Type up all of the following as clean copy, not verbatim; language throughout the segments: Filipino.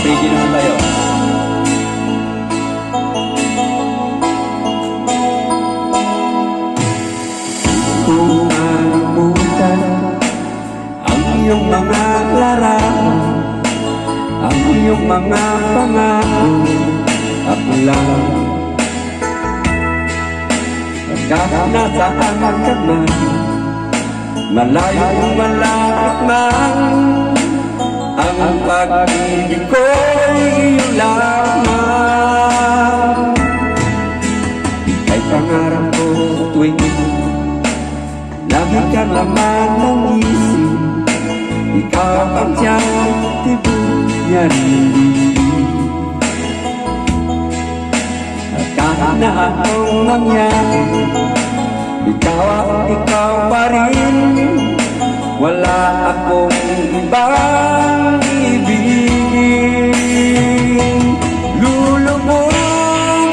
Sige naman tayo. Kung malimutan ang iyong mga larawan, ang iyong mga pangako, ako lang. Kahit nasaan ka man, malayo malapit man, ang pag-ibig ko'y iyo lamang. Ika'y pangarap ko tuwing lagi ka naman ng isip, ikaw ang siyang tibok niya rin. At kahit na anong mangyari, ikaw pa rin. Wala akong ibang ibigin. Lulubog,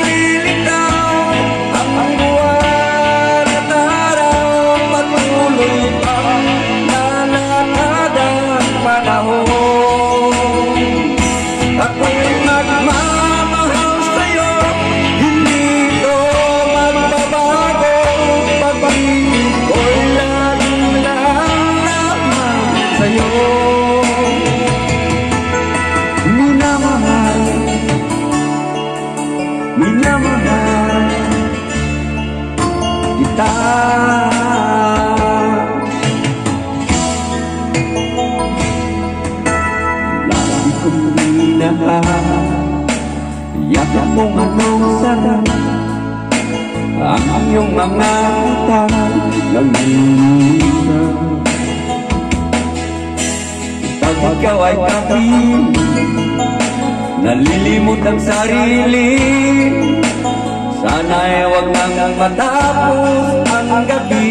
lilitaw ang buwan at araw, patuloy pang lalakad ang panahon. Ako'y magmamahal sa'yo, hindi ito magbabago. Pag-ibig ko'y laging lang sa'yo. Minamahal, minamahal kita. Lagi kong minahal, yakap mong anong sarap, ang iyong mga utang ng minsan. Pag ikaw ay kapiling, nalilimot ang sarili, sana'y huwag nang matapos ang gabi.